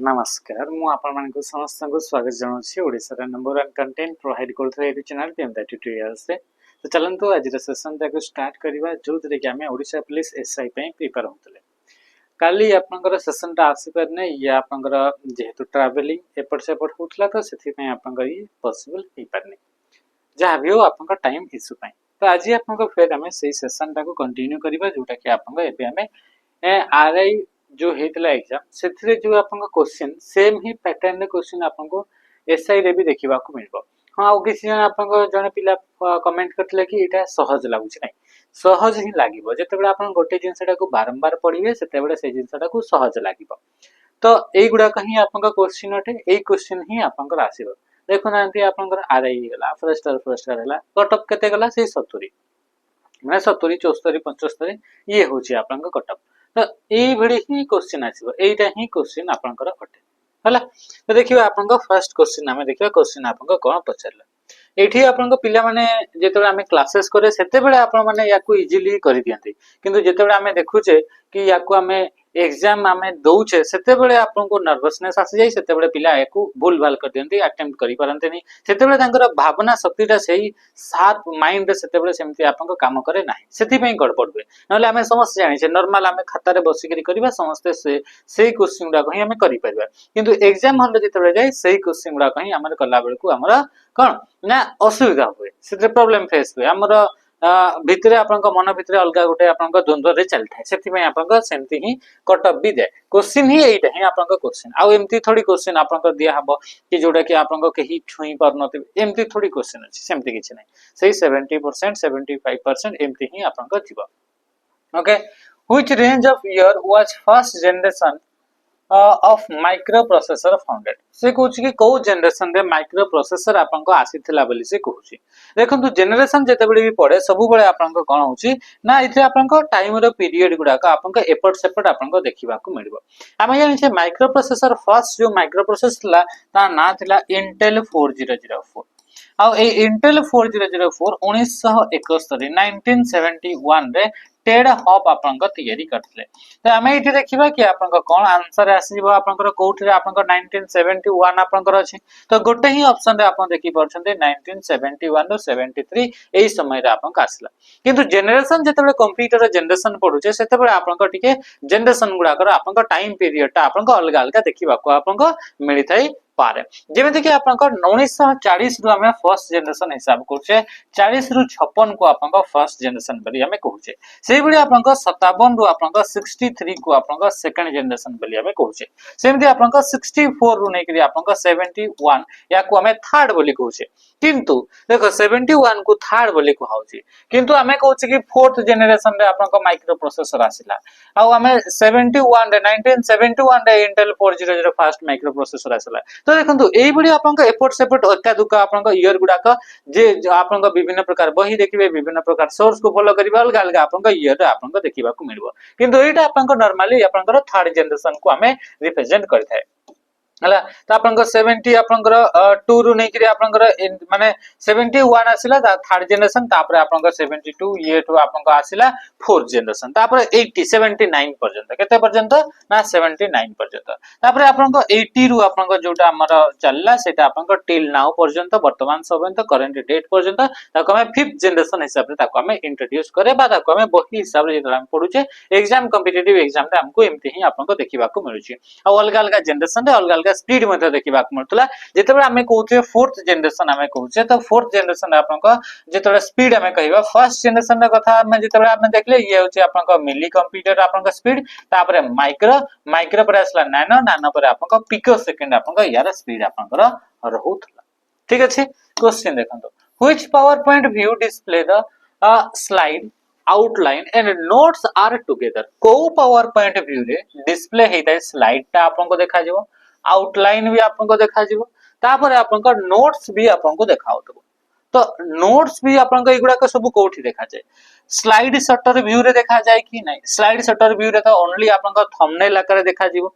नमस्कार मु आपण समस्त को स्वागत जनाऊँ ओडिशा नंबर 1 कंटेंट प्रोवाइड कर चैनल टीएमदा ट्यूटोरियल्स रे। तो चलंतु आज सेशन टाक स्टार्ट करबा जो कि आम ओडिशा पुलिस एसआई प्रिपेयर होतले। काली आपनकर सेशन टा आसी परने या आपनकर जेहेतु ट्रैवलिंग एपट सेपट होतला तो सेथि पय आपनकर ये पॉसिबल हे परने जहा भी हो आपनकर टाइम इशू पय। तो आज आपनकर फिर हमें सही सेशन टाक कंटिन्यू करबा जोटा कि आपनकर एबे हमें आरआई जो हेतला एग्जाम सेथरे जो आपन क्वेश्चन सेम ही पैटर्न रे क्वेश्चन आपन को एसआई रे भी देखिबा को मिलबो। हां ओ किसी जन आपन को जने पिला कमेंट करथले कि एटा सहज लागु छै। सहज ही लागिबो जेतेबेला आपन गोटे जिंसटा को बारंबार पढिबे सेतेबेला से जिंसटा को सहज लागिबो। तो एई गुडा कहीं आपन का क्वेश्चन अटे एई क्वेश्चन ही आपन को आसीबो। देखो नांती आपन को आरआई गला फर्स्ट गला कटअप केते गला से 70 माने 70 74 75 ये होची आपन का कटअप। तो एई भडी ही क्वेश्चन आसीबो एइटा ही क्वेश्चन आपनकर अटे हला। तो देखियो आपनका फर्स्ट क्वेश्चन हमें देखियो क्वेश्चन आपनका कोन पछरला एठी आपनका पिला माने जेतेबेला हमें क्लासेस करे सेतेबेला आपन माने याकू इजीली करि दियंती किंतु जेतेबेला हमें देखुचे कि याकू हमें एग्जाम हमें दउचे सेतेबेले आपनको नर्वसनेस आसी जाई सेतेबेले पिला याकू भूल भाल कर दियंती अटेम्प्ट करि परंतेनी सेतेबेले तांकर भावना शक्तिटा सेही शार्प माइंड सेतेबेले सेमति आपनको काम करे नाही सेति पई गड़बड़ हुए नले हमें समस्त जानि छे नॉर्मल हमें खाता रे बसी करी करबा समस्त से क्वेश्चन गुडा कहीं हमें करि परबा किंतु एग्जाम हॉल जेतेबेले जाय सेही क्वेश्चन गुडा कहीं हमर कला बेलकू हमर कोन ना असुविधा हुए से प्रॉब्लम फेस हुए हमर भितरे आपनका मन भितरे अलगा गोटे आपनका द्वंद्व रे चलथाय सेति में आपनका सेमति ही कटअप भी दे क्वेश्चन ही एइटा ही आपनका क्वेश्चन आ एमती थोड़ी क्वेश्चन आपनका दिया हबो कि जोटा कि आपनका कहीं छुई पर नते एमती थोड़ी क्वेश्चन अछि सेमति किछ नै सही 70% 75% एमती ही आपनका थिबो। Okay which range of year was first generation of microprocessor founded से कहूँ कि कौ जनरेशन रे माइक्रो प्रोसेसर आपन आसीथिला बोली से कहूँ। देखंतु जनरेशन जेतेबेले भी पड़े सबु बेले आपन कोन होची ना इथे आपन टाइम रो पीरियड गुडा का आपन एपट सेपट आपन देखिबा को मिलबो। हम जानि छे माइक्रो प्रोसेसर फर्स्ट जो माइक्रो प्रोसेसर ला ता ना थिला इंटेल 4004 आ ए इंटेल 4004 1971 रे टेड हॉप आपन तैयारी करथले। तो हमें इथे देखिबा कि आपन कोन आंसर आसीबो आपन कोठे आपन 1971 आपन अछि तो गोटे ही ऑप्शन रे आपन देखि परछन्ते 1971 रो 73 एई समय रे आपन आसला किंतु जनरेशन जेतेबेले कंप्यूटर जनरेशन पढुचे सेतेबेले आपन टिके जनरेशन गुडा कर आपन टाइम पीरियड टा आपन अलगा अलगा देखिबा को आपन मिलि थाई पारे जेमे कि आपन 1940 रु हमें फर्स्ट जनरेशन हिसाब करछे 40 रु 56 को आपन फर्स्ट जनरेशन बली हमें कहूचे सेही बली आपन 57 रु आपन 63 को आपन सेकंड जनरेशन बली हमें कहूचे सेमति आपन 64 रु नै करी आपन 71 या को हमें थर्ड बली कहूचे किंतु देखो 71 को थर्ड बली कहउची किंतु हमें कहउची कि फोर्थ जनरेशन रे आपन माइक्रो प्रोसेसर आसिला आ हमें 71 रे 1971 रे इंटेल 400 फर्स्ट माइक्रो प्रोसेसर आसिला। तो देखंतु एई बडी आपन एपट सेपट एका दुका आपन ईयर गुडा का जे आपन विभिन्न प्रकार बही देखिबे विभिन्न प्रकार सोर्स को फॉलो करिबा अलग अलग आपन ईयर रे आपन देखिबा को मिलबो किंतु एटा आपन नॉर्मली आपन थर्ड जनरेशन को हमें रिप्रेजेंट करथाय हला। तो आपन 70 आपन 2 रु नै करी आपन माने 71 आसिला थर्ड जनरेशन तापर आपन 72 ये तो आपन आसिला फोर्थ जनरेशन तापर 80 79 पर्यंत केते पर्यंत ना 79 पर्यंत तापर आपन 80 रु आपन जोटा हमर चलला सेटा आपन टिल नाउ पर्यंत वर्तमान समय तो करंट डेट पर्यंत ताको हमें फिफ्थ जनरेशन हिसाब रे ताको हमें इंट्रोड्यूस करे बा ताको हमें बही हिसाब रे हम पढुचे एग्जाम कॉम्पिटिटिव एग्जाम रे हमको एमती ही आपन देखिबा को मिलुची आ अलग अलग जनरेशन रे अलग अलग स्पीड मध्ये देखिबा को मिलतला जेतेबेला हमें कहउचे फोर्थ जनरेशन हमें कहउचे तो फोर्थ जनरेशन आपन जेतेबेला स्पीड हमें कहबा फर्स्ट जनरेशन रे कथा हमें जेतेबेला हमें देखले ये होचे आपन मिली कंप्यूटर आपन स्पीड तापर माइक्रो पर असला नानो पर आपन पिको सेकंड आपन यार स्पीड आपन रहउतला। ठीक अछि क्वेश्चन देखंतो which PowerPoint view display the slide outline and notes are together को पावर पॉइंट व्यू रे डिस्प्ले हेता स्लाइड ता आपन को देखा जेबो आउटलाइन भी आपन को देखा जीवो तापर आपन को नोट्स भी आपन को देखाउतबो। तो नोट्स भी आपन को एगुडा को सब कोठी देखा जाय स्लाइड शटर व्यू रे देखा जाय कि नै स्लाइड शटर व्यू रे तो ओनली आपन को थंबनेल आकार देखा जीवो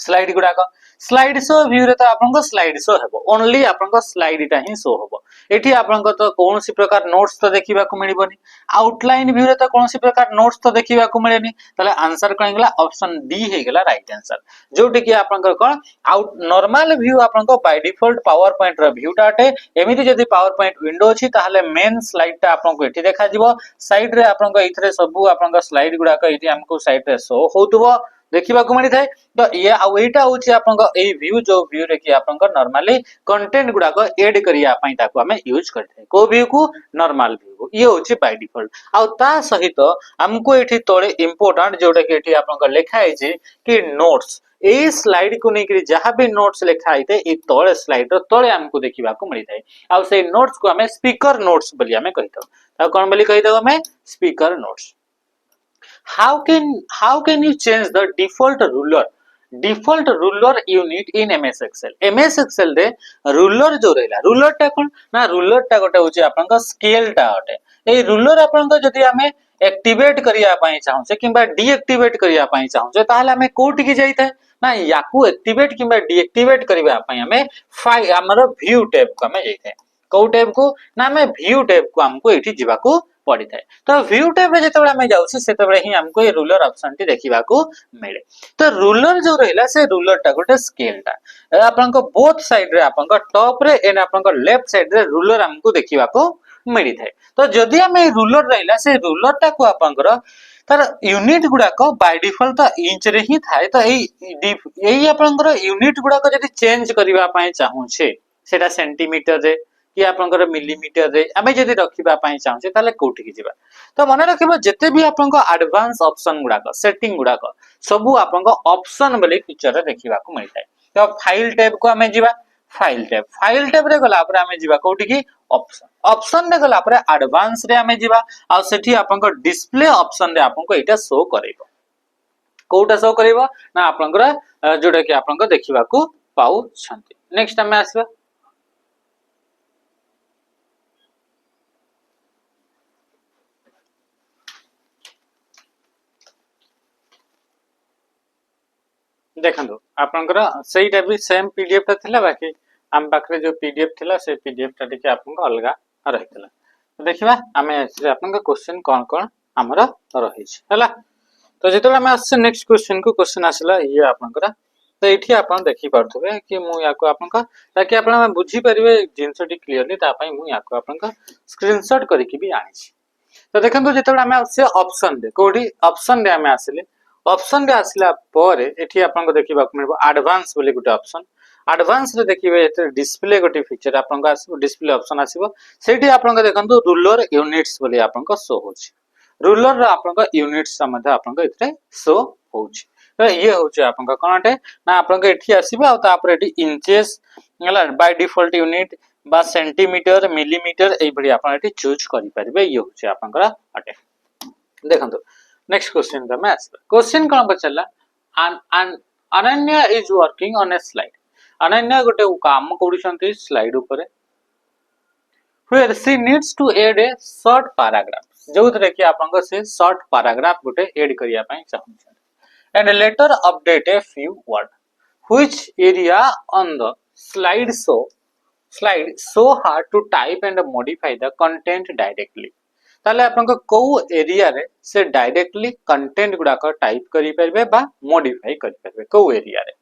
स्लाइड गुड़ाक स्लाइड शो व्यू रे तो आपन स्लाइड शो हेबो ओनली आपन स्लाइड टा ही शो हेबो एठी आपन तो कौन सी प्रकार नोट्स तो देखिबा को मिलिबोनी आउटलाइन व्यू रे तो कौन सी प्रकार नोट्स तो देखिबा को मिलेनी तले आंसर कोन गेला ऑप्शन डी हे गेला राइट आंसर जोटी कि आपन कोन आउट नॉर्मल व्यू आपन को बाय डिफॉल्ट पावर पॉइंट रो व्यू टाटे एमिति जदी पावर पॉइंट विंडो अछि ताहले मेन स्लाइड टा आपन को एठी देखा जिवो साइड रे आपन को इथरे सब आपन को स्लाइड गुडा को एठी हमको साइड रे शो होतबो देखिबा को मिली थाए तो ये एटा होची आपन ए व्यू जो व्यू रे कि आपन नॉर्मली कंटेंट गुडा को ऐड करिया पई ताको हमें यूज करथे को व्यू को नॉर्मल व्यू ये होची बाय डिफॉल्ट आ ता सहित हमको एठी तोळे इंपोर्टेंट जोडे कि एठी आपन लिखा है जे कि नोट्स ए स्लाइड को नेकरी जहां भी नोट्स लिखा आइते ए तोळे स्लाइड रो तोळे हमको देखिबा को मिली थाए आ से नोट्स को हमें स्पीकर नोट्स बोली हमें कहितो ता कोन बोली कहितो हमें speaker notes how can you change the default ruler unit in MS Excel MS Excel रे ruler जो रहला ruler टा कोन ना ruler टा गोटे होची आपन का स्केल टा अटे ए ruler आपन को जदी हमें एक्टिवेट करिया पई चाहू से किबा डीएक्टिवेट करिया पई चाहू से ताहले हमें कोठी की जाईते ना याकू एक्टिवेट किबा डीएक्टिवेट करिया पई हमें फाइल हमर व्यू टैब को हमें जाईते को टैब को ना हमें व्यू टैब को हमको एठी जिबा को पड़ी थाए तो व्यू टैब रे जेतेबेला हमें जाउसी सेतेबेले ही हमको ये रूलर ऑप्शन टी देखिबा को मिले तो रूलर जो रहला से रूलर टा गोटे स्केल टा आपन को बोथ साइड रे आपन को टॉप रे एंड आपन को लेफ्ट साइड रे रूलर हमको देखिबा को मिली थाए तो जदी हमें रूलर रहला से रूलर टा को आपन को तार यूनिट गुडा को बाय डिफॉल्ट तो इंच रे ही थाए तो एई आपन को यूनिट गुडा को जदी चेंज करिबा पई चाहू छे सेटा सेंटीमीटर रे कि आपनकर मिलीमीटर रे हमें जदी रखिबा पई चाहू छे ताले कोठी की जिबा तो मन रखिबो जते भी आपन को एडवांस ऑप्शन गुडा को सेटिंग गुडा को सब आपन को ऑप्शन बोले फीचर रे देखिबा को मिलताय तो फाइल टैब को हमें जिबा फाइल टैब रे गला पर हमें जिबा कोठी की ऑप्शन रे गला पर एडवांस रे हमें जिबा आ सेठी आपन को डिस्प्ले ऑप्शन रे आपन को एटा शो करेबो कोटा शो करेबो ना आपन को जोडा कि आपन को देखिबा को पाउ छंती नेक्स्ट हमें आसबा देखंदो आपनकर सेहीटा भी सेम पीडीएफ ता थिला बाकी हम पाखरे जो पीडीएफ थिला से पीडीएफ ता टिके आपनको अलगा रहितला तो देखिबा हमें आपनका क्वेश्चन कोन हमरा रहि छै हला तो जेतला हम आसे नेक्स्ट क्वेश्चन को क्वेश्चन आसला ये आपनकर तो एठी आपन देखि परथबे कि मु याको आपनका ताकि आपन बुझी परिबे जिंसटी क्लियरली ता पई मु याको आपनका स्क्रीनशॉट करि कि भी आनि छी तो देखंदो जेतला हम आसे ऑप्शन दे कोडी ऑप्शन दे हमें आसले ऑप्शन रे आसला पर एठी आपन को देखिबा को मिलबो एडवांस बोले गुटे ऑप्शन एडवांस रे देखिबे एते डिस्प्ले गुटे फीचर आपन को आसीबो डिस्प्ले ऑप्शन आसीबो सेठी आपन को देखंतु रूलर यूनिट्स बोले आपन को शो होछि रूलर रे आपन को यूनिट्स मध्ये आपन को इतरे शो होछि तो ये होछि आपन को कोनटे ना आपन को एठी आसीबो आ तापर एठी इंचेस हला बाय डिफॉल्ट यूनिट बा सेंटीमीटर मिलीमीटर एई बडी आपन एठी चूज करि परिबे ये होछि आपन को अटे देखंतु नेक्स्ट क्वेश्चन का मैं आसबा क्वेश्चन कोन बचला Ananya is working on A slide Ananya गोटे काम करूछंती स्लाइड ऊपर where she needs to add a short paragraph जो तरह कि आपन को से शॉर्ट पैराग्राफ गोटे ऐड करिया पई चाहू and later update a few word which area on the slide so hard to type and modify the content directly ताले आपन को को एरिया रे से डायरेक्टली कंटेंट गुडा को टाइप करि परबे बा मॉडिफाई करि परबे को एरिया रे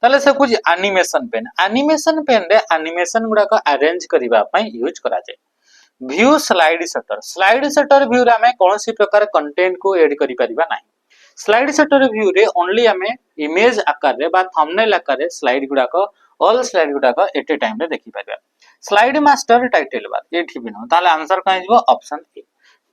ताले से कुछ एनिमेशन पेन रे एनिमेशन गुडा को अरेंज करिबा पई यूज करा जाय व्यू स्लाइड शटर व्यू रे हमें कोनसी प्रकार कंटेंट को ऐड करि परिबा नाही स्लाइड शटर व्यू रे ओनली हमें इमेज आकार रे बा थंबनेल आकार रे स्लाइड गुडा को ऑल स्लाइड गुडा को एट ए टाइम रे देखि परबा स्लाइड मास्टर टाइटल बार एठी बिनो ताले आंसर काई जबो option A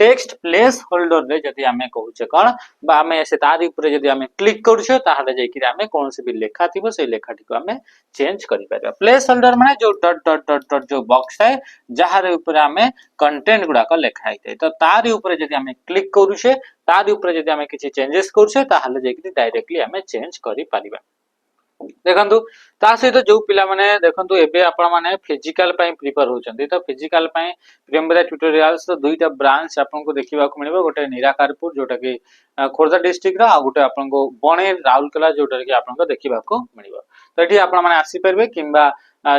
text place holder रे जदी हमें कहूचे कोन बा हमें से तारी ऊपर जदी हमें क्लिक करछो ताहाले जाई कि हमें कोन से भी लेखा थिबो से लेखाटी को हमें चेंज करि परबा प्लेस होल्डर माने जो डॉट डॉट डॉट डॉट जो बॉक्स है जहार ऊपर हमें कंटेंट गुडा को लेखा आइते तो तारी ऊपर जदी हमें क्लिक करूछे तारी ऊपर जदी हमें किछि चेंजेस करछे ताहाले जाई कि डायरेक्टली हमें चेंज करि परिबा देखंतु ता सहित जो पिला माने देखंतु एबे आपण माने फिजिकल पई प्रिपेयर होचंती तो फिजिकल पई प्रियंबरा ट्यूटोरियल्स तो दुईटा ब्रांच आपन को देखिबा को मिलबो गोटे निराकारपुर जोटा कि खोर्धा डिस्ट्रिक्ट रा आ गोटे आपन को बणे राउरकेला जोटा कि आपन को देखिबा को मिलबो तो एठी आपण माने आसी परबे किंबा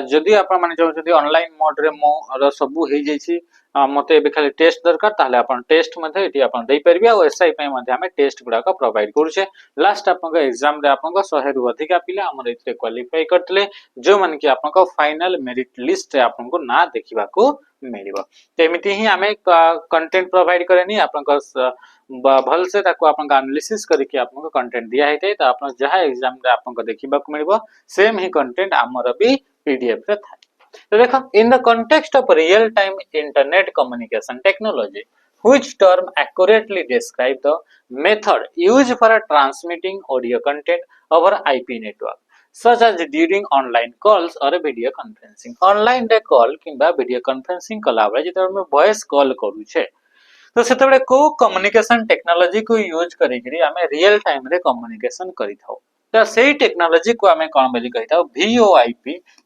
जदि आपण माने जदि ऑनलाइन मोड रे मो सबु हे जाईछि मते एबे खाली टेस्ट दरकार ताले आपण टेस्ट मध्ये एठी आपण देई परबे आ एसआई पई मध्ये हमें टेस्ट गुडा को प्रोवाइड करूछे लास्ट आपन को एग्जाम रे आपन को 100 रु अधिका पिला हमर एथे क्वालीफाई करतले जो मन कि आपन को फाइनल मेरिट लिस्ट रे आपन को ना देखिबा को मिलिबो तेमिति ही हमें कंटेंट प्रोवाइड करेनी आपन को भल से ताको आपन का एनालिसिस करके आपन को कंटेंट दिया हेते तो आपन जहा एग्जाम रे आपन को देखिबा को मिलिबो सेम ही कंटेंट हमर भी पीडीएफ रे था तो देखो in the context of real time internet communication technology which term accurately describe the method used for transmitting audio content over IP network such as during online calls or video conferencing online रे call किंबा video conferencing कला बेले जेते हम voice call करू छे तो सेते बेले को कम्युनिकेशन टेक्नोलॉजी को यूज करिकरी हमें रियल टाइम रे कम्युनिकेशन करि थाउ तो सेही टेक्नोलॉजी को हमें कोन बोली कहि थाउ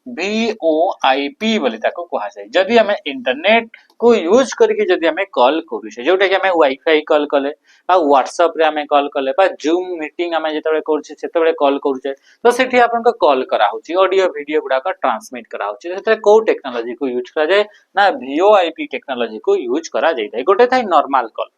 VoIP बोली ताको कहा जाय जदी हमें इंटरनेट को यूज करके जदी हमें कॉल करू छे जोटा कि हमें वाईफाई कॉल कले बा व्हाट्सएप रे हमें कॉल कले बा जूम मीटिंग हमें जेते करू छे सेते बेले कॉल करू छे तो सेठी आपन को कॉल करा होची ऑडियो वीडियो गुडा का ट्रांसमिट करा होची सेते को टेक्नोलॉजी को यूज करा जाय ना VoIP टेक्नोलॉजी को यूज करा जाय गोटे थाई नॉर्मल कॉल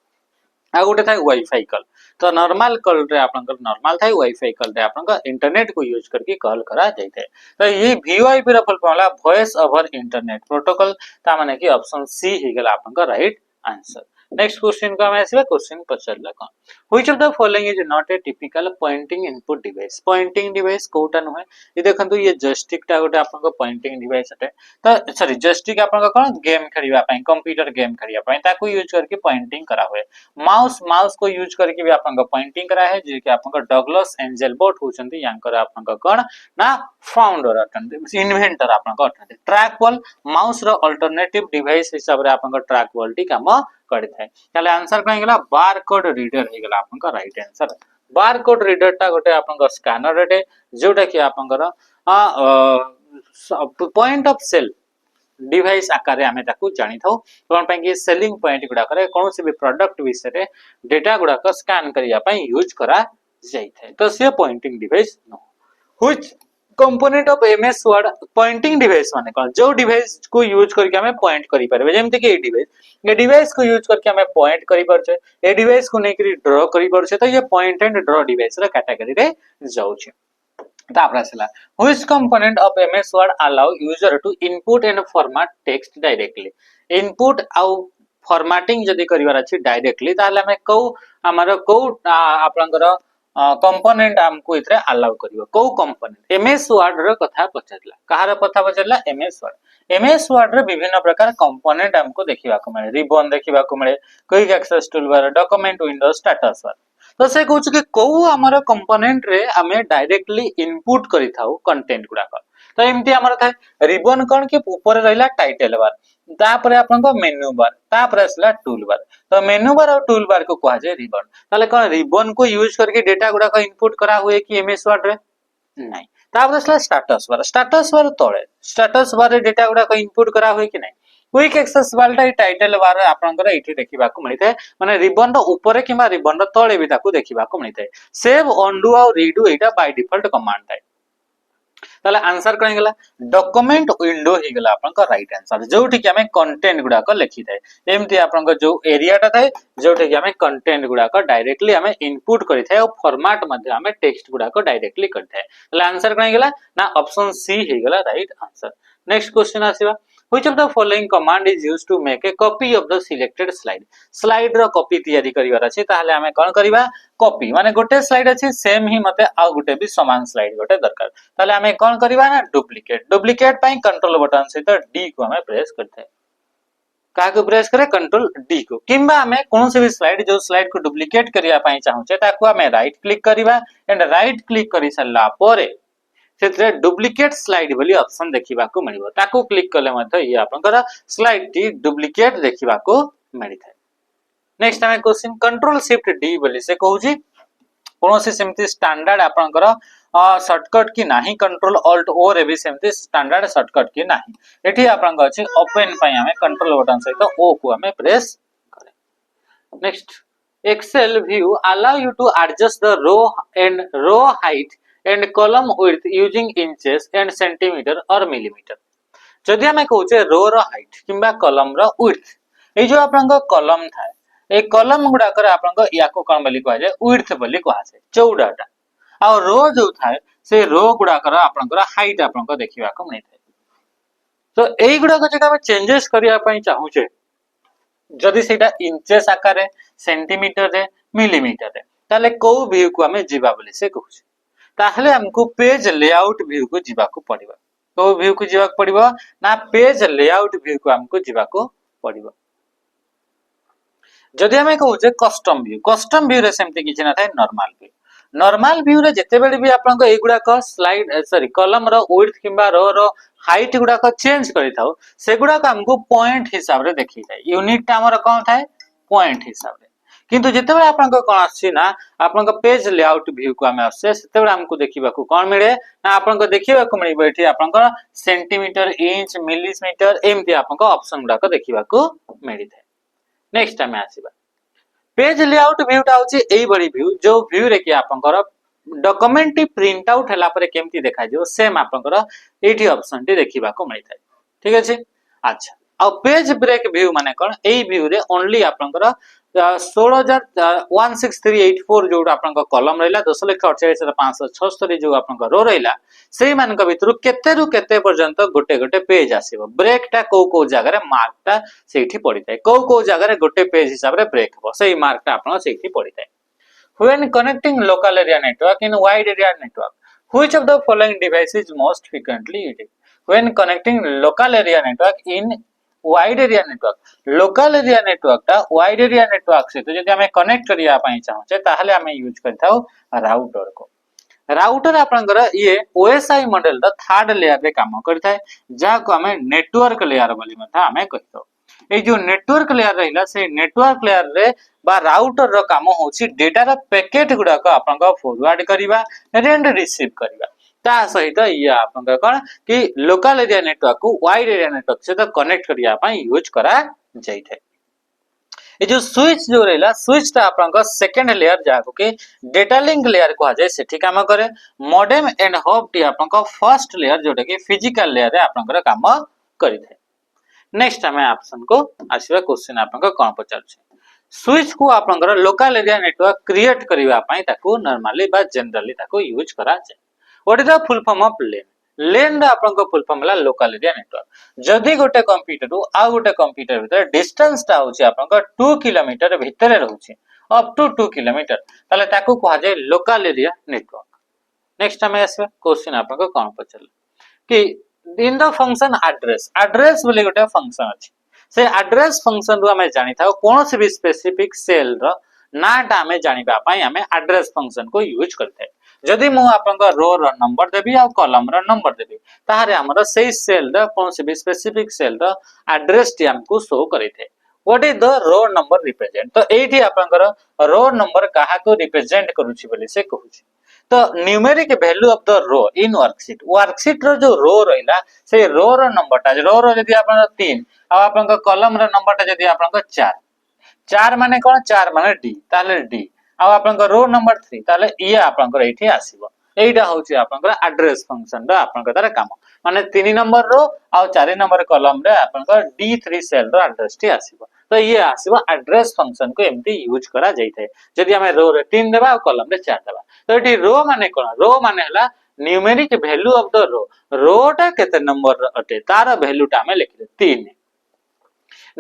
आ गोटे थाई वाईफाई कॉल तो नॉर्मल कॉल रे आपन नॉर्मल थाई वाईफाई कॉल रे आपन इंटरनेट को यूज करके कॉल करा जायते तो ये VoIP रा full form voice over internet protocol ता माने कि ऑप्शन सी ही गेला आपन राइट आंसर नेक्स्ट क्वेश्चन को हम आसीबा क्वेश्चन पछरला कोन which of the following is not a typical pointing input device pointing device कोटा न है ये देखंतु ये जॉयस्टिक ता गोटे आपन पॉइंटिंग डिवाइस अटे तो सॉरी जॉयस्टिक आपन कोन गेम खेलिबा पई कंप्यूटर गेम खेलिबा पई ताको यूज करके पॉइंटिंग करा हुए माउस माउस को यूज करके भी आपन पॉइंटिंग करा है जे कि आपन डगलस एंजेल बोट होचंती यांकर आपन कोन ना फाउंडर अटन इन्वेंटर आपन अटन ट्रैक बॉल माउस रो अल्टरनेटिव डिवाइस हिसाब रे आपन ट्रैक बॉल टी काम करि थाए ताले आंसर कहि गेला बार कोड रीडर हे गेला आपन right answer bar code reader टा गोटे आपन स्कैनर रे जोटा कि आपन पॉइंट ऑफ सेल डिवाइस आकार रे हमें ताकू जानि थाउ कोन पय कि सेलिंग पॉइंट गुडा करे कोनोसी भी प्रोडक्ट विषय रे डेटा गुडा को स्कैन करिया पय यूज करा जाय थाए तो से pointing device know which component of MS word pointing device माने कोन जो डिवाइस को यूज करके हमें पॉइंट करि परबे जेमते कि ए डिवाइस को यूज करके हमें पॉइंट करि परछे ए डिवाइस को नेकरी ड्रॉ करि परछे तो ये पॉइंट एंड ड्रॉ डिवाइस रा कैटेगरी रे जाउ छे तापर आसला which component of MS Word allow user to input and format text directly input आउ फॉर्मेटिंग जदी करिवार अछि डायरेक्टली ताले हमें को हमर को आपनकर कंपोनेंट हमको इतरे अलाउ करिवो को कंपोनेंट एमएस वर्ड रो कथा पछरला कहार कथा पछरला एमएस वर्ड रे विभिन्न प्रकार कंपोनेंट हमको देखिबा को मिले रिबन देखिबा को मिले quick access toolbar document window status bar तो से कहूछ कि को हमर कंपोनेंट रे हमें डायरेक्टली इनपुट करि थाउ कंटेंट गुडा तो एमती हमर थाए रिबन कोन के ऊपर रहला टाइटल बार तापरे आपन को मेनू बार तापरे असला टूल बार तो मेनू बार और टूल बार को कहा जाय रिबन ताले कोन रिबन को यूज करके डेटा गुडा को इनपुट करा हुए कि एमएस वर्ड रे नहीं तापरे असला स्टेटस बार तळे स्टेटस बार रे डेटा गुडा को इनपुट करा हुए कि नहीं क्विक एक्सेस बार टाइटल बार आपनकर एठी देखिबा को मिलिते माने रिबन रो ऊपर किबा रिबन रो तळे भी ताकू देखिबा को मिलिते सेव अनडू और redo Etah by default command थाए ताले आंसर कहीं गला डॉक्यूमेंट विंडो ही गला आपन का राइट आंसर जोठी कि हमें कंटेंट गुडा को लिखि थाए एमती आपन का जो एरिया टा थाए जोठी कि हमें कंटेंट गुडा को डायरेक्टली हमें इनपुट करि थाए और फॉर्मेट मध्ये हमें टेक्स्ट गुडा को डायरेक्टली करि थाए ताले आंसर कहीं गला ना ऑप्शन सी ही गला राइट आंसर नेक्स्ट क्वेश्चन आसीबा which of the following command is used to make a copy of the selected slide रो कॉपी तैयारी करिवार अछि ताहले हमें कोन करिबा कॉपी माने गोटे स्लाइड अछि सेम ही मते आ गोटे भी समान स्लाइड गोटे दरकार ताहले हमें कोन करिबा ना डुप्लीकेट पई कंट्रोल बटन से तो डी को हमें प्रेस करते हैं का को प्रेस करे कंट्रोल डी को किंबा हमें कोन से भी स्लाइड जो स्लाइड को डुप्लीकेट करिया पई चाहू छे ताको हमें राइट क्लिक करिबा एंड राइट क्लिक करि सल्ला परे सेतरे डुप्लीकेट स्लाइड बोली ऑप्शन देखिबा को मिलिबो ताको क्लिक करले मते ये आपनकर स्लाइड टी डुप्लीकेट देखिबा को मिलि थाए नेक्स्ट हमें क्वेश्चन कंट्रोल शिफ्ट डी बोली से कहू छी कोनोसी सेमती स्टैंडर्ड आपनकर शॉर्टकट की नाही कंट्रोल ऑल्ट ओ रे भी सेमती स्टैंडर्ड शॉर्टकट की नाही एठी आपन अछि ओपन पई हमें कंट्रोल बटन सहित ओ को हमें प्रेस करे। Next Excel view allow you to adjust the row height and column width using inches and centimetre और मिलीमीटर। जदि हमें कहूचे रो रो हाइट किंबा कॉलम रो विड्थ ए जो आपन कॉलम थाए ए कॉलम गुडा कर आपन या को कोन बोली कहा जाय विड्थ बोली कहा जाय चौड़ाटा आ रो जो थाए से रो गुडा कर आपन हाइट आपन देखिबा को नै थाए। तो एई गुडा को जका हम चेंजेस करिया पई चाहूचे जदि सेटा इंचेस आकार रे सेंटीमीटर रे मिलीमीटर रे ताले को व्यू को हमें जीवा बोली से कहूचे ताहले हमको पेज लेआउट व्यू को जीवा को पड़िबा को व्यू को जीवा को पड़िबा ना पेज लेआउट व्यू को हमको जीवा को पड़िबा। जदि हमें कहूचे कस्टम व्यू रे सेमति किछ ना थाए नॉर्मल व्यू रे जते बेले भी आपन को एगुडा को slide sorry column row width किंबा रो रो हाइट गुडा को चेंज करि थाउ सेगुडा को हमको पॉइंट हिसाब रे देखि जाय यूनिट ता हमर कोन थाए पॉइंट हिसाब रे किंतु जते बेले आपन को कोन आछि ना आपन को पेज लेआउट व्यू को हमें आसे सेते बेले हमको देखिबा को कोन मिले ना आपन को देखिबा को मिलिबो एठी आपन को सेंटीमीटर इंच मिलीमीटर एमति आपन को ऑप्शन गुडा को देखिबा को मिलि थाए। नेक्स्ट टाइम आसीबा पेज लेआउट व्यू टा होची एई बडी व्यू जो व्यू रे कि आपनकर डॉक्यूमेंट प्रिंट आउट हला परे केमती देखा जो सेम आपनकर एठी ऑप्शन टी देखिबा को मिलि थाए। ठीक अछि अच्छा आ पेज ब्रेक व्यू माने कोन एई व्यू रे ओनली आपनकर 16384 जो आपनकर कॉलम रहला 10,48,576 जो आपनकर रो रहला सेई मान के भितरु केते पर्यंत गोटे गोटे पेज आसीबो ब्रेक टा को जगह रे मार्क टा सेठी पड़ी थाए को जगह रे गोटे पेज हिसाब रे ब्रेक हो सेई मार्क टा आपन सेठी पड़ी थाए। When connecting local area network in wide area network, which of the following device is most frequently used? When connecting local area network in wide area network, local area network टा wide area network से तो जदि हमें connect करिया पई चाहूचे ताहले हमें use करथाउ router को। राउटर आपनकर ये ओएसआई मॉडल दा थर्ड लेयर रे काम करथाय जा को हमें नेटवर्क लेयर बोली मथा हमें कहितो। ए जो नेटवर्क लेयर रहिला से नेटवर्क लेयर रे बा राउटर रो काम होची डेटा रो पैकेट गुडा को आपन को फॉरवर्ड करिबा एंड रिसीव करिबा ता सहित ये आपन को कोन कि लोकल एरिया नेटवर्क को वाइड एरिया नेटवर्क से तो कनेक्ट करिया पई यूज करा जाई थे। ए जो स्विच जो रहला स्विच ता आपन को सेकंड लेयर जाको के डेटा लिंक लेयर को जाय सेठी काम करे मॉडेम एंड हब टी आपन को फर्स्ट लेयर जोटा के फिजिकल लेयर रे आपन को काम करि थे। नेक्स्ट हमें ऑप्शन को आसीबा क्वेश्चन आपन को कोन पचार छै स्विच को आपनकर लोकल एरिया नेटवर्क क्रिएट करिवा पई ताको नॉर्मली बा जनरली ताको यूज करा जाय। What is the full form of LAN दा आपन को फुल फॉर्म होला लोकल एरिया नेटवर्क जदी गोटे कंप्यूटर रु आ गोटे कंप्यूटर भीतर डिस्टेंस ता होची आपन को 2 किलोमीटर भीतर रहउची अप टू 2 किलोमीटर ताले ताको कहा जाय लोकल एरिया नेटवर्क। नेक्स्ट हमें आसीबा क्वेश्चन आपन को कोन पचल कि इन द फंक्शन एड्रेस बोले गोटे फंक्शन अछि से एड्रेस फंक्शन रो हमें जानि थाओ कोनोसी भी स्पेसिफिक सेल रो नाटा हमें जानिबा पई हमें एड्रेस फंक्शन को यूज करथे जदी मु आपन को रो रो नंबर देबी आ कॉलम रो नंबर देबी ताहारे हमर सेई सेल रो कोनोसी भी स्पेसिफिक सेल रो एड्रेस टी हमको शो करिथे। What is the row number represent तो एठी आपन को रो नंबर काहा को रिप्रेजेंट करूची बोली से कहूची तो numeric value of the row in worksheet row जो रो रहिला से रो नंबर टा रो जदी आपन 3 आ आपन को कॉलम रो नंबर टा जदी आपन को 4 माने कोन 4 माने डी ताले डी आ आपन को रो नंबर 3 ताले ये आपन को एठी आसीबो एटा होची आपन को एड्रेस फंक्शन रो आपन को तार काम माने 3 नंबर रो आ 4 नंबर कॉलम रे आपन को D3 cell row address T आसीबो तो ये आसीबो एड्रेस फंक्शन को एमती यूज करा जाइथे जदी हमें रो रे 3 देबा आ कॉलम रे 4 देबा तो एठी रो माने कोन रो माने हला numeric value of the row टा केते नंबर अटे तार वैल्यू टा हमें लिख दे 3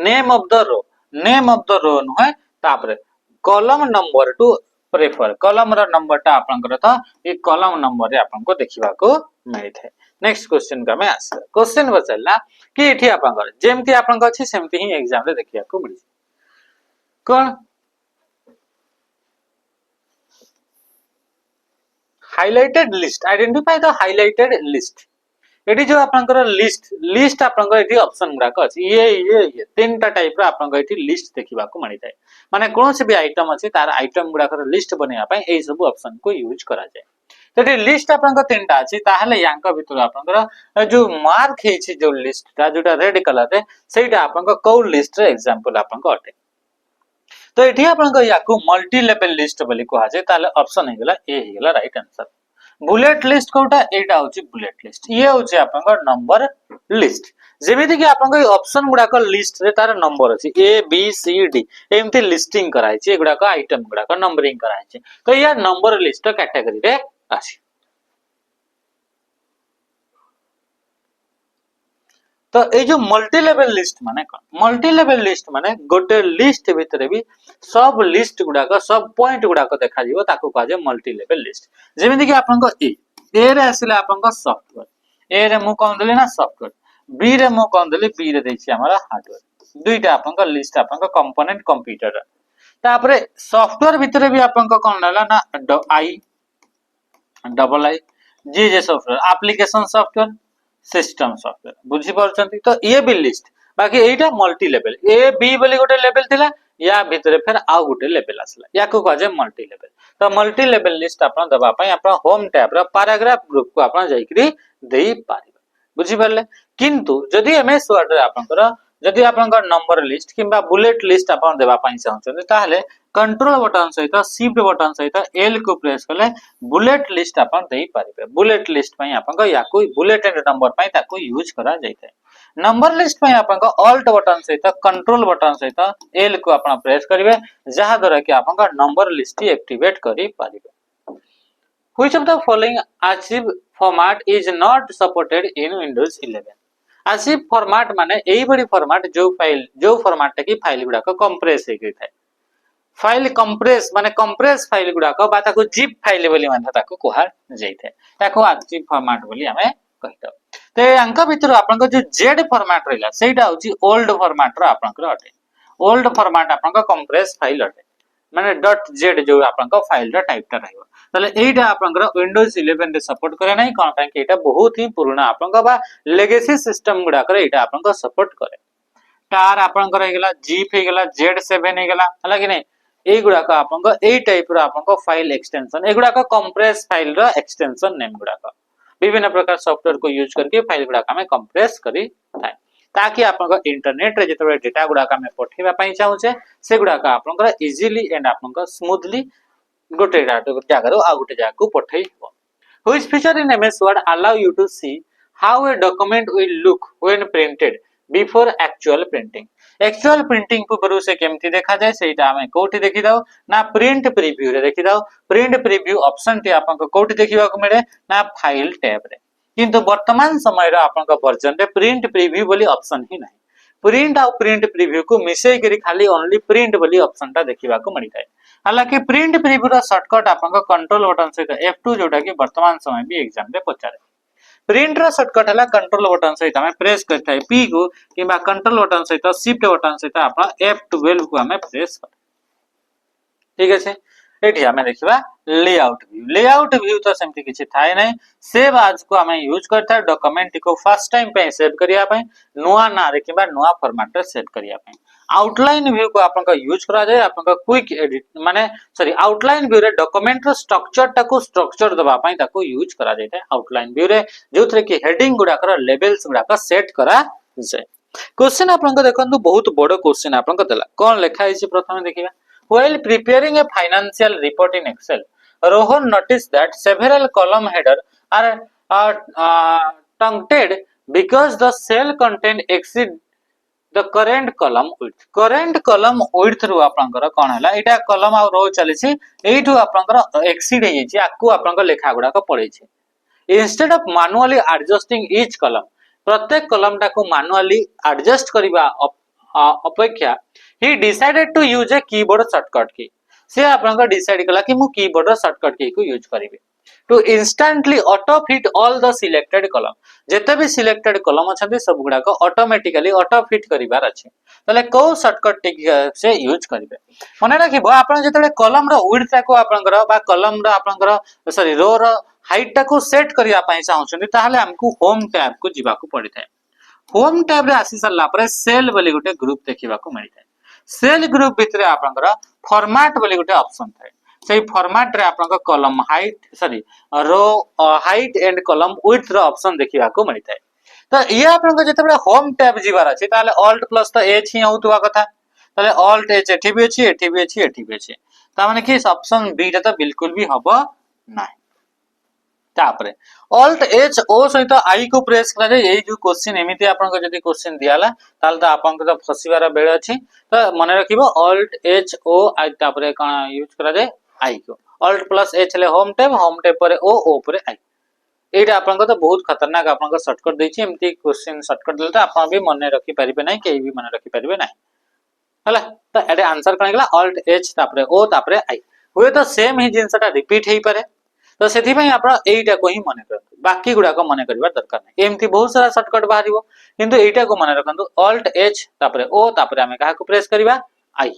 नेम ऑफ द रो नहे तापरे column number to prefer column रो नंबर टा आपन कर था ए कॉलम नंबर रे आपन को देखिबा को मिलथे। नेक्स्ट क्वेश्चन का में आसे क्वेश्चन बचला कि एठी आपन कर जेमति आपन को अछि सेमति ही एग्जाम रे देखिया को मिलि कोन highlighted list identify the highlighted list एठी जो आपनकर लिस्ट आपनकर एठी ऑप्शन गुडा को अछि ये तीनटा टाइप रो आपनकर एठी लिस्ट देखिबा को मानि थाए माने कोनोसी भी आइटम अछि तार आइटम गुडा कर लिस्ट बनेया पय एई सब ऑप्शन को यूज करा जाय। तो ये लिस्ट आपन तीनटा अछि ताहले यांक भितर आपन जो मार्क हेछि जो लिस्ट ता जोटा रेड कलर रे सेटा आपन को लिस्ट रे एग्जांपल आपन अटे। तो एठी आपन याकू मल्टी लेवल लिस्ट बोली कहा जाय ताले ऑप्शन हे गेला ए हे गेला राइट आंसर। बुलेट लिस्ट कोटा एटा होची बुलेट लिस्ट ये होची आपन नंबर लिस्ट जेमिति कि आपन ऑप्शन गुडा को लिस्ट रे तार नंबर अछि ए बी सी डी एमती लिस्टिंग कराई छि एगुडा को आइटम गुडा को नंबरिंग कराई छि तो या नंबर लिस्ट कैटेगरी रे अछि। तो ए जो मल्टी लेवल लिस्ट माने कोन मल्टी लेवल लिस्ट माने गोटे लिस्ट भितरे भी सब लिस्ट गुडा को सब पॉइंट गुडा को देखा जीवो ताको कहा जाय मल्टी लेवल लिस्ट जेमिति कि आपन को ए रे आसिले आपन को सॉफ्टवेयर ए रे मु कोन देली ना सॉफ्टवेयर बी रे मु कोन देली बी रे देछि हमरा हार्डवेयर दुईटा आपन को लिस्ट आपन को कंपोनेंट कंप्यूटर तापरे सॉफ्टवेयर भितरे भी आपन को कोन लाला ना आई डबल आई जी जे software application software system software बुझी परछंती तो ये भी लिस्ट बाकी एटा मल्टी लेवल ए बी बोली गोटे लेवल थिला या भितरे फिर आ गोटे लेवल आसला या को कह जे मल्टी लेवल तो मल्टी लेवल लिस्ट आपन दबा पई आपन होम टैब रा पैराग्राफ ग्रुप को आपन जाईकरी देई पारिबे बुझी परले किंतु जदी एमएस वर्ड रे आपन जदि आपनकर नंबर लिस्ट किंबा बुलेट लिस्ट आपन देबा पई चाहछन ताहले कंट्रोल बटन सहित शिफ्ट बटन सहित एल को प्रेस कले बुलेट लिस्ट आपन देई पारिबे बुलेट लिस्ट पई आपन या कोई बुलेट एंड नंबर पई ताको यूज करा जायते नंबर लिस्ट पई आपन ऑल्ट बटन सहित कंट्रोल बटन सहित एल को आपन प्रेस करिवे जहा द्वारा कि आपन नंबर लिस्ट एक्टिवेट करि पारिबे which of the following archive format is not supported in Windows 11 archive format माने एई बडी फॉर्मेट जो फॉर्मेट की फाइल गुडा को कंप्रेस हे थाए फाइल कंप्रेस माने कंप्रेस फाइल गुडा को बा ताको जिप फाइल बोली माने ताको कोहा जायथे ताको आर्चिव फॉर्मेट बोली हमें कहितो ते अंक भितर आपन को जो जेड फॉर्मेट रहला सेटा होची ओल्ड फॉर्मेट रो आपन को अटे ओल्ड फॉर्मेट आपन को कंप्रेस फाइल अटे माने .z जो आपन को फाइल रो टाइप ता रहबो तले एटा आपन को विंडोज 11 रे सपोर्ट करे नै कोन काहे कि एटा बहुत ही पुराना आपन को बा लेगेसी सिस्टम गुडा करे एटा आपन को सपोर्ट करे टार आपन को रहगला जीप हे गेला z7 हे गेला हला कि नै ए गुडा को आपन को ए टाइप रो आपन को फाइल एक्सटेंशन ए गुडा को कंप्रेस फाइल रो एक्सटेंशन नेम गुडा को विभिन्न प्रकार सॉफ्टवेयर को यूज करके फाइल गुडा का में कंप्रेस करी थाए ताकि आपन को इंटरनेट रे जेतबे डेटा गुडा का में पठेबा पई चाहूचे से गुडा का आपन को इजीली एंड आपन को स्मूथली गोटे जगह रो आ गोटे जगह को पठेई हो which feature in MS Word allow you to see how a document will look when printed before actual printing पूर्व से केमती देखा जाए सेटा हमें कोठी देखि दाओ ना प्रिंट प्रीव्यू रे देखि दाओ प्रिंट प्रीव्यू ऑप्शन टी आपन को कोठी देखिबा को मिले ना फाइल टैब रे किंतु वर्तमान समय रो आपन को वर्जन रे प्रिंट प्रीव्यू बोली ऑप्शन ही नहीं प्रिंट आ प्रिंट प्रीव्यू को मिसई करी खाली ओनली प्रिंट बोली ऑप्शन टा देखिबा को मिलता है हालांकि प्रिंट प्रीव्यू रो शॉर्टकट आपन को कंट्रोल बटन से F2 जोटा कि वर्तमान समय भी एग्जाम रे पचारे प्रिंट रो शॉर्टकट हला कंट्रोल बटन सहित हमें प्रेस करथाय P को किबा कंट्रोल बटन सहित शिफ्ट बटन सहित आपन F12 को हमें प्रेस कर ठीक है एठी हमें देखिबा लेआउट व्यू तो सेमति किछि थाय नै सेव आज को हमें यूज करता डॉक्यूमेंट को फर्स्ट टाइम पे सेव करिया पे नुवा ना रे किबा नुवा फॉर्मेट रे सेव करिया पे आउटलाइन व्यू को आपन का यूज करा जाय आपन का क्विक एडिट माने सॉरी आउटलाइन व्यू रे डॉक्यूमेंट रो स्ट्रक्चर टाको स्ट्रक्चर दबा पई ताको यूज करा जाय आउटलाइन व्यू रे जोथरे कि हेडिंग गुडा कर लेवल्स गुडा का सेट करा जाय क्वेश्चन आपन को देखंतु बहुत बड़ क्वेश्चन आपन को देला कोन लिखा है प्रथमे देखिबा while preparing a financial report in Excel Rohan noticed that several column headers are truncated because the cell content exceed the current column width ru आपनकर कोन हला एटा कॉलम आ रो चली छि एठु आपनकर एक्सीड हे छि आकु आपनकर लेखा गुडा को पड़ै छि instead of manually adjusting each column प्रत्येक कॉलम टा को मैनुअली एडजस्ट करबा अपेक्षा he decided to use a keyboard shortcut key से आपन का डिसाइड कला कि मु कीबोर्ड रो शॉर्टकट की को यूज करिवे to instantly auto fit all the selected column जेते भी सिलेक्टेड कॉलम अछंती सब गुडा को ऑटोमेटिकली ऑटो फिट करिवार अछि तले को शॉर्टकट की से यूज करिवे मने राखिबो आपन जेतले कॉलम रो विड्थ को आपन बा कॉलम रो आपन सॉरी रो रो हाइट को सेट करिया पई चाहउछंती ताहले हमकु होम टैब को जिबा को पड़िथाय होम टैब रे आसी सरला परे सेल बोली गोटे ग्रुप देखिबा को मिलथाय सेल ग्रुप भितरे आपनकर फॉर्मेट बोली गोटे ऑप्शन थाए से फॉर्मेट रे आपन column height sorry row height and column width रो ऑप्शन देखिबा को मिलता है। तो ये आपन जेतेबे होम टैब जीवार अछि ताले ऑल्ट प्लस तो एच ही होतुवा कथा ताले ऑल्ट एच एठी भी अछि एठी भी अछि एठी भी अछि ता माने कि ऑप्शन बी टा तो बिल्कुल भी हबो नाही। तापरे ऑल्ट एच ओ सहित आई को प्रेस करा जाय एई जो क्वेश्चन एमिति आपन को जदी क्वेश्चन दियाला ताल तो आपन को तो फसीबार बेळ अछि तो मने रखिबो ऑल्ट एच ओ आई तापरे का यूज करा जाय आई को ऑल्ट प्लस एच ले होम टैब परे ओ परे आई एटा आपन को तो बहुत खतरनाक आपन को शॉर्टकट देछि एमिति क्वेश्चन शॉर्टकट देलता आपन भी मने रखि परिबे नै केई भी मने रखि परिबे नै हला तो एटे आंसर कण गेला ऑल्ट एच तापरे ओ तापरे आई हुए तो सेम ही जिंसटा रिपीट हेई पारे तो सेथि पई आपण एइटा को ही मने करंतु बाकी गुडा को मने करबा दरकार नै एमती बहुत सारा शॉर्टकट बाहरिबो किंतु एइटा को मने रखंतु ऑल्ट एच तापरे ओ तापरे हमें काहा को प्रेस करबा आई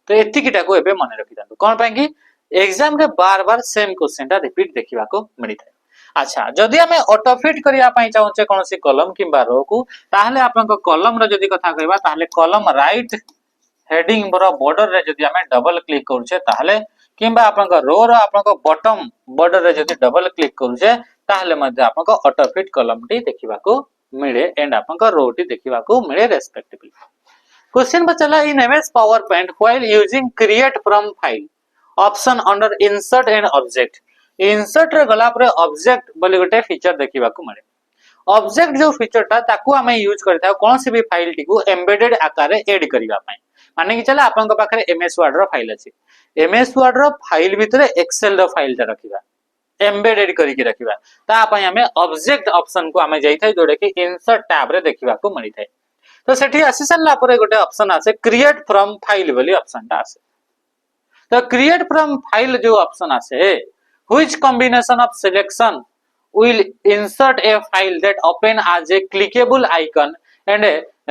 तो एतिकिटा को एबे मने रखि दंतु कोन पई कि एग्जाम रे बार-बार सेम क्वेश्चन टा रिपीट देखिबा को मिलिथाय। अच्छा जदि हमें ऑटो फिट करिया पई चाहूचे कोनोसी कॉलम किबा रो को ताहले आपन को कॉलम रो जदि कथा कहबा ताहले कॉलम राइट हेडिंग रो बॉर्डर रे जदि हमें डबल क्लिक करूचे ताहले किबा आपन को रो रो आपन को बॉटम बॉर्डर रे जदि डबल क्लिक करूचे ताहले मध्ये आपन को ऑटो फिट कॉलम टी देखिबा को मिले एंड आपन को रो टी देखिबा को मिले रेस्पेक्टिवली। क्वेश्चन बचला in MS power point while using create from file option under insert and object insert रे गला पर ऑब्जेक्ट बोली गोटे फीचर देखिबा को मिले ऑब्जेक्ट जो फीचर ता ताकू हमें यूज करता कोन से भी फाइल टी को एम्बेडेड आकार रे ऐड करिबा पई माने कि चला आपन को पाखरे एमएस वर्ड रो फाइल अछि एमएस वर्ड रो फाइल भितरे एक्सेल रो फाइल ता रखिबा एम्बेडेड करी के रखिबा ता पई हमें ऑब्जेक्ट ऑप्शन को हमें जाई थाई जोडे कि इंसर्ट टैब रे देखिबा को मिली थाई तो सेठी आसी सल्ला परे गोटे ऑप्शन आसे क्रिएट फ्रॉम फाइल बोली ऑप्शन ता आसे तो क्रिएट फ्रॉम फाइल जो ऑप्शन आसे which combination of selection will insert a file that open as a clickable icon and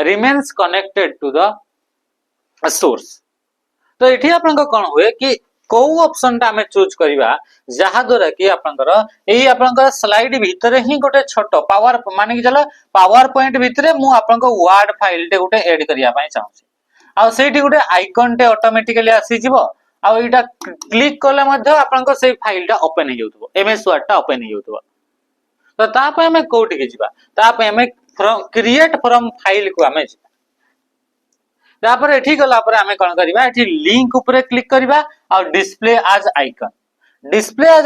remains connected to the source तो एठी आपन को कोन होए कि को ऑप्शन ता हमें चूज करिवा जहा द्वारा कि आपनकर एई आपनकर स्लाइड भितरे ही गोटे छोटो पावर माने कि चलो पावर पॉइंट भितरे मु आपन को वर्ड फाइल टे गोटे ऐड करिया पई चाहूछी आ सेठी गोटे आइकन टे ऑटोमेटिकली आसी जिवो आ एटा क्लिक करले मध्ये आपन को सेई फाइल टा ओपन हे जउतबो एमएस वर्ड टा ओपन हे जउतबो तो ता पे हमें कोठी के जिबा ता पे हमें क्रिएट फ्रॉम फाइल को हमें ता पर एठी गला पर हमें कोन करबा एठी लिंक ऊपर क्लिक करबा और डिस्प्ले एज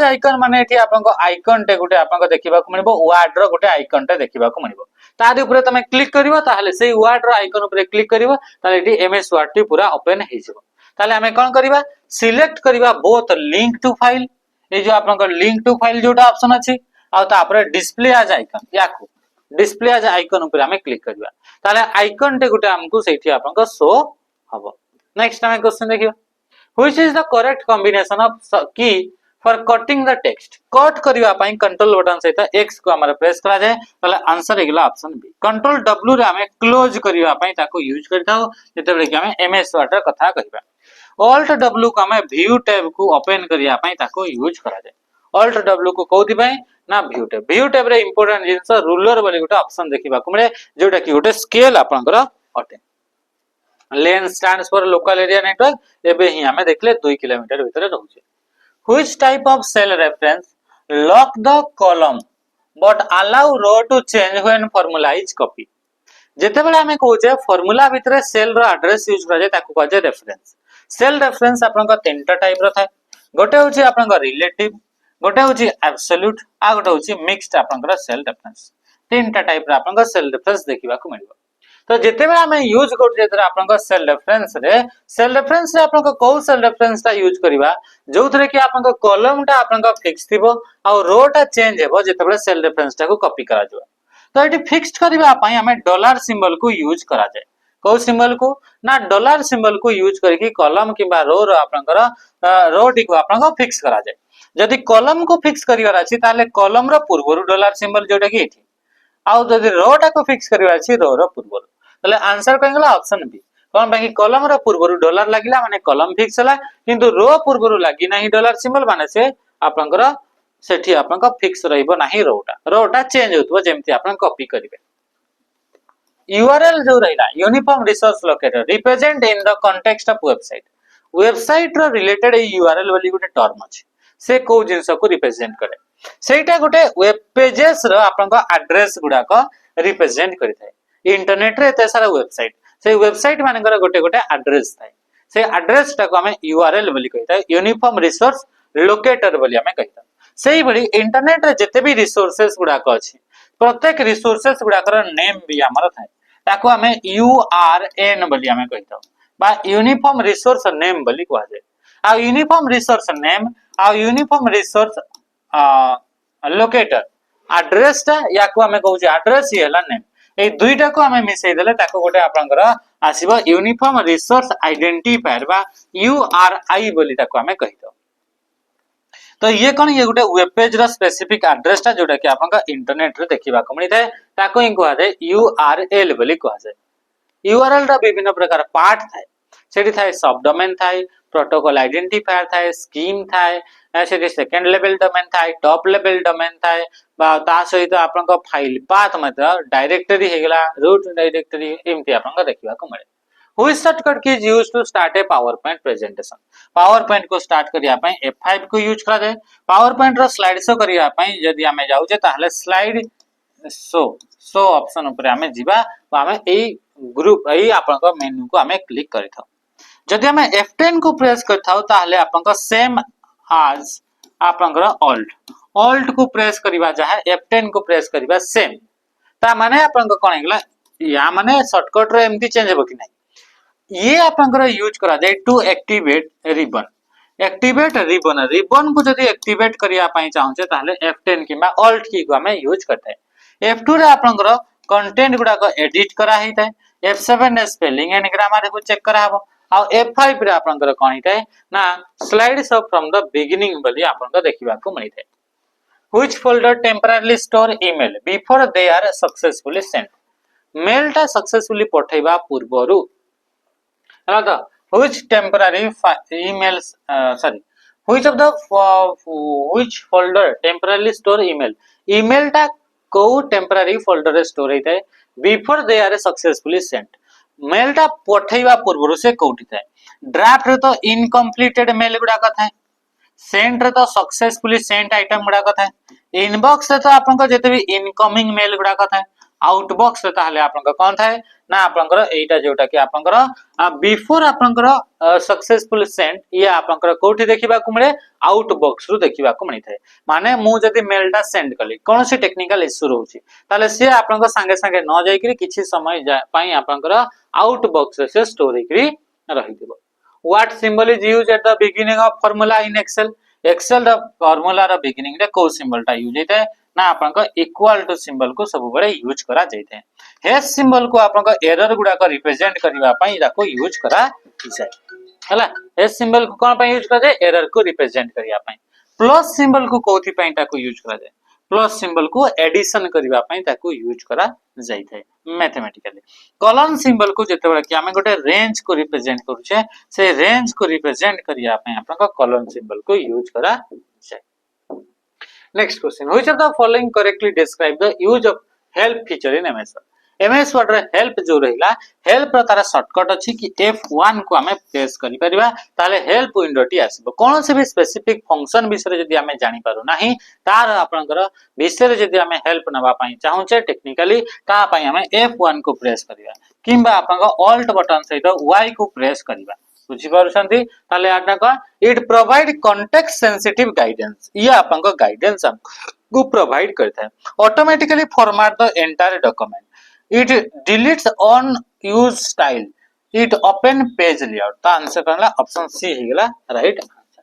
आइकन माने एठी आपन को आइकन टे गुटे आपन को देखिबा को मिलबो वर्ड रो गुटे आइकन टे देखिबा को मिलबो तारि ऊपर तमे क्लिक करिवो ताहले सेही वर्ड रो आइकन ऊपर क्लिक करिवो ताले एठी एमएस वर्ड टी पूरा ओपन हे जिवो ताले हमें कोन करबा सिलेक्ट करबा बोथ लिंक टू फाइल ए जो आपन को लिंक टू फाइल जोटा ऑप्शन अछि आ तापर डिस्प्ले एज आइकन याको डिस्प्ले एज आइकन ऊपर हमें क्लिक करबा ताले आइकन टे गुटे हमको सेठी आपन को शो हबो। नेक्स्ट हमें क्वेश्चन देखियो which is the correct combination of key for cutting the text cut करिवा पई कंट्रोल बटन सहित एक्स को हमर प्रेस करा जाय ताले आंसर हेगला ऑप्शन बी कंट्रोल डब्ल्यू रे हमें क्लोज करिवा पई ताको यूज करताओ जते बेले कि हमें एमएस वर्ड रे कथा कहिबा ऑल्ट डब्ल्यू को हमें व्यू टैब को ओपन करिया पई ताको यूज करा जाय ऑल्ट डब्ल्यू को कोथि पई ना व्यू टैब रे इंपोर्टेंट जिंस रूलर बोली गोटे ऑप्शन देखिबा को मिले जोटा कि गोटे स्केल आपनकर अटे LAN stands for local area network एबे ही हमें देखले 2 किलोमीटर भीतर रहउचे which type of cell reference lock the column but allow row to change when formula is copy जेते बेले हमें कहूचे फार्मूला भीतर सेल रो एड्रेस यूज करा जाय ताको कहजे रेफरेंस सेल रेफरेंस आपनका तीनटा टाइप रो थाय गोटे होची आपनका रिलेटिव गोटे होची एब्सोल्यूट आ गोटे होची मिक्स्ड आपनका सेल रेफरेंस तीनटा टाइप रो आपनका सेल रेफरेंस देखिबा को मिलबो तो जेते बेले हमें यूज करते जेते आपनका सेल रेफरेंस रे आपनका को सेल रेफरेंस ता यूज करिबा जोथरे कि आपनका कॉलम ता आपनका फिक्स थिबो आ रो ता चेंज हेबो जेते बेले सेल रेफरेंस ता को कॉपी करा जबो तो एटी फिक्स्ड करबा पई हमें डॉलर सिंबल को यूज करा जाय को सिंबल को ना डॉलर सिंबल को यूज करके कॉलम किबा रो रो आपनकर रो टी को आपनका फिक्स करा जाय जदि कॉलम को फिक्स करिवार अछि ताले कॉलम रो पूर्वरु डॉलर सिंबल जोटा कि एठी आ जदि रो टा को फिक्स करिवार अछि रो रो पूर्वरु ताले आंसर कहिगला ऑप्शन बी कोन बाकी कॉलम रो पूर्वरु डॉलर लागिला माने कॉलम फिक्स हला किंतु रो पूर्वरु लागि नाही डॉलर सिंबल माने से आपनकर सेठी आपनका फिक्स रहइबो नाही रोटा चेंज होतबो जेमति आपन कॉपी करिवे URL जो रहिला uniform resource locator represent in the context of website website रो रिलेटेड यूआरएल वाली गोटे टर्म अछि से को जिंस को रिप्रेजेंट करे सेटा गोटे वेब पेजेस रो आपन एड्रेस गुडा को रिप्रेजेंट करिथाय इंटरनेट रे एते सारा वेबसाइट से वेबसाइट मानकर गोटे गोटे एड्रेस थाय से एड्रेस टा को हमें यूआरएल बोली कहिता यूनिफॉर्म रिसोर्स लोकेटर बोली हमें कहिता सेही बड़ी इंटरनेट रे जते भी रिसोर्सेस गुडा को अछि प्रत्येक रिसोर्सेस गुडा कर नेम भी हमर थाय ताको हमें यूआरएन बोली हमें कहिता बा यूनिफॉर्म रिसोर्स नेम बोली कहवा जाय आ यूनिफॉर्म रिसोर्स नेम आ यूनिफॉर्म रिसोर्स लोकेटर एड्रेस टा या को हमें कहू एड्रेस ही हला नेम ए दुईटा को हमें मिसई देले ताको गोटे आपनकर आसीबो यूनिफॉर्म रिसोर्स आइडेंटिफायर बा यूआरआई बोली ताको हमें कहितो तो ये कौन ये गोटे वेब पेज रो स्पेसिफिक एड्रेस टा जोटा कि आपनका इंटरनेट रे देखिबा को मिली थाए ताको ही कहवा जाय यूआरएल बोली कहवा जाय यूआरएल रा विभिन्न प्रकार पार्ट थाए सेठी थाए सब डोमेन थाए प्रोटोकॉल आइडेंटिफायर थाए स्कीम थाए सेठी सेकंड लेवल डोमेन थाए टॉप लेवल डोमेन थाए बा ता सहित आपनका फाइल पाथ मतलब डायरेक्टरी हेगला रूट डायरेक्टरी एमती आपनका देखिबा को मिले which shortcut key is used to start a power point presentation power point को स्टार्ट करिया पई F5 को यूज करा जाय पावर पॉइंट रो स्लाइड शो करिया पई यदि हमें जाउ जे ताहले स्लाइड शो ऑप्शन ऊपर हमें जीवा बा हमें एई ग्रुप एई आपनका मेनू को हमें क्लिक करिथाउ जदि हमें F10 को प्रेस करथाउ ताहले आपनका सेम आज आपनकर ऑल्ट को प्रेस करिवा जाय F10 को प्रेस करिवा सेम ता माने आपनका कोन हेगला या माने शॉर्टकट रे एमती चेंज हो कि नहीं ये आपनकर यूज करा जाय टू एक्टिवेट रिबन रिबन को जदि एक्टिवेट करिया पई चाहूचे ताहले F10 किबा ऑल्ट की को हमें यूज करते F2 रे आपनकर कंटेंट गुडा को एडिट करा हेतै F7 रे स्पेलिंग एंड ग्रामर को चेक करा हबो आ F5 रे आपनकर कोन हेतै ना slide show from the beginning बोली आपनका देखिबा को मिलितै which folder temporary store email before they are successfully sent mail टा सक्सेसफुली पठैबा पूर्वरु हला त which temporary emails which of the which folder temporary store email email टा को टेम्पररी फोल्डर रे स्टोर हेतै before they are successfully sent mail टा पठैबा पूर्वरु से कोठी थाए ड्राफ्ट रे तो इनकम्प्लीटेड मेल गुडा कथा सेंट रे तो सक्सेसफुली सेंट आइटम गुडा कथा इनबॉक्स रे तो आपनका जते भी इनकमिंग मेल गुडा कथा आउटबॉक्स रे ताहले आपनका कोन थाए ना आपनकर एटा जोटा कि आपनकर बिफोर आपनकर सक्सेसफुल सेंट ये आपनकर कोठी देखिबा को मिले आउटबॉक्स रु देखिबा को मिली थाए माने मु जदी मेलटा सेंड कली कोनोसी टेक्निकल इश्यू रहउची ताले से आपनका संगे संगे न जाई कि किछि समय पई आपनकर आउटबॉक्स रे से स्टोर हेकरी रहि दिबो what symbol is used at the beginning of formula in Excel the formula रो बिगिनिंग रे को सिंबल टा यूज हेतै ना आपनका इक्वल टू सिंबल को सब बड़े यूज करा जायते हैश सिंबल को आपनका एरर गुडा को रिप्रेजेंट करबा पई जाको यूज करा जाय हला हैश सिंबल को कोन पई यूज करा जाय एरर को रिप्रेजेंट करिया पई प्लस सिंबल को कोथि पई ताको यूज करा जाय प्लस सिंबल को एडिशन करबा पई ताको यूज करा जायते मैथमेटिकली कॉलन सिंबल को जते बड़ा कि हमें गोटे रेंज को रिप्रेजेंट करू छे से रेंज को रिप्रेजेंट करिया पई आपनका कॉलन सिंबल को यूज करा जाय Next question. Which of the following correctly describe the use of help feature in MS Word? MS Word रे help जो रहिला help रो तारा शॉर्टकट अछि कि F1 को हमें प्रेस करि परिबा ताले help विंडो टी आसीबो कोन से भी स्पेसिफिक फंक्शन विषय जदि हमें जानि पारो नाही तार आपनकर विषय जदि हमें help नबा पई चाहूचे टेक्निकली ता पई हमें F1 को प्रेस करिबा किंबा आपनका alt बटन सहित Y को प्रेस करिबा बुझी पारुछंती ताले आटा it provide context sensitive guidance ये आपन को गाइडेंस को प्रोवाइड करता है automatically format the entire document it deletes on use style it open page layout ता आंसर करला ऑप्शन सी हिगला right answer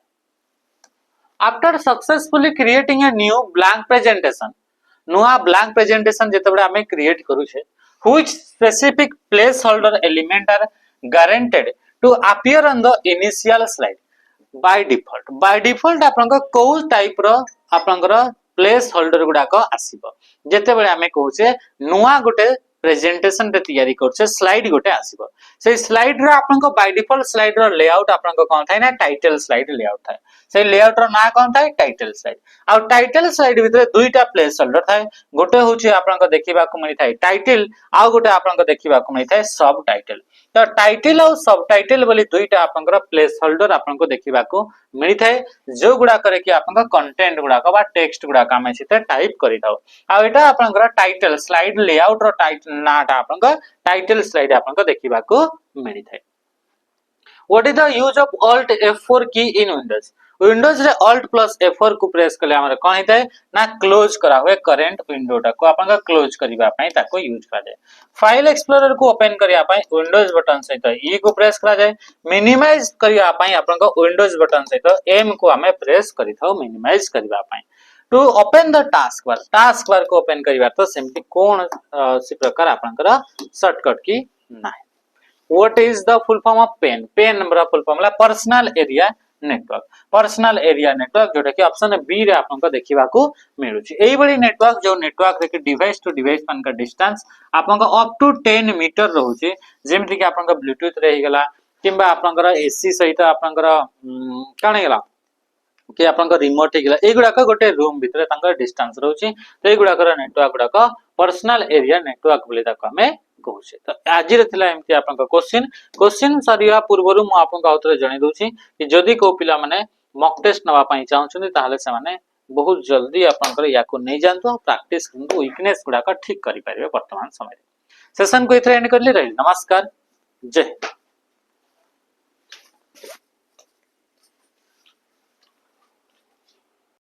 after successfully creating a new blank presentation नुआ ब्लैंक प्रेजेंटेशन जेतबे हमें क्रिएट करू छे which specific place holder element are guaranteed to appear on the initial slide by default आपनका को टाइप रो आपनका प्लेस होल्डर गुडा को आसीबो जेते बेले हमें कहूचे नुवा गोटे प्रेजेंटेशन रे तैयारी करछे स्लाइड गोटे आसीबो से स्लाइड रो आपनका बाय डिफॉल्ट स्लाइड रो लेआउट आपनका कोन थाय ना टाइटल स्लाइड लेआउट थाय से लेआउट रो ना कोन थाय टाइटल स्लाइड आ टाइटल स्लाइड भितरे दुईटा प्लेस होल्डर थाय गोटे होची आपनका देखिबा को मिली थाय टाइटल आ गोटे आपनका देखिबा को मिली थाय सब टाइटल तो टाइटल और सब टाइटल बोली दुईटा आपनकर प्लेस होल्डर आपनको देखिबा को मिली थाए जो गुडा करे कि आपनका कंटेंट गुडा का बा टेक्स्ट गुडा का हम सिते टाइप करि थाउ आ एटा आपनकर टाइटल स्लाइड लेआउट रो टाइटल नाटा आपनका टाइटल स्लाइड आपनको देखिबा को मिली थाए। What is the use of Alt F4 key in Windows? Windows रे Alt plus F4 को प्रेस कले हमर कोन हिताय ना क्लोज करा हुए करंट विंडो टा को आपन क्लोज करिबा पई ताको यूज करा जाय। फाइल एक्सप्लोरर को ओपन करिया पई विंडोज बटन सहित ई को प्रेस करा जाय। मिनिमाइज करिया पई आपन विंडोज बटन सहित एम को हमें प्रेस करि थाउ मिनिमाइज करिबा पई। To open the task bar को ओपन करिबा तो सिंपली कोन सी प्रकार आपनकर शॉर्टकट की नाही। What is the full form of PAN? PAN number full form ला personal area network. Personal area network जोटा कि ऑप्शन बी रे आपनको देखिबा को मिलुची। एई बडी नेटवर्क जो नेटवर्क रे कि डिवाइस टू डिवाइस पन का डिस्टेंस आपनको अप टू 10 मीटर रहउची जेमति कि आपनको ब्लूटूथ रे हिगला किंबा आपनकर एसी सहित आपनकर काणे गेला कि आपनका रिमोट हिगला एगुडा का गोटे रूम भितरे तांकर डिस्टेंस रहउची तो एगुडा कर नेटवर्क गुडा का पर्सनल एरिया नेटवर्क बोली ताको हमें कहूचे। तो आज थिला एमती आपनका क्वेश्चन सरिया पूर्वरु मु आपनका उतर जणी दोची कि जदी को पिला माने मॉक टेस्ट नवा पई चाहउछन ताहले से माने बहुत जल्दी आपनकर याको नै जानतो प्रैक्टिस करंतु वीकनेस गुडा का ठीक करि परिबे वर्तमान समय सेशन को इथरे एंड करली रही। नमस्कार जय।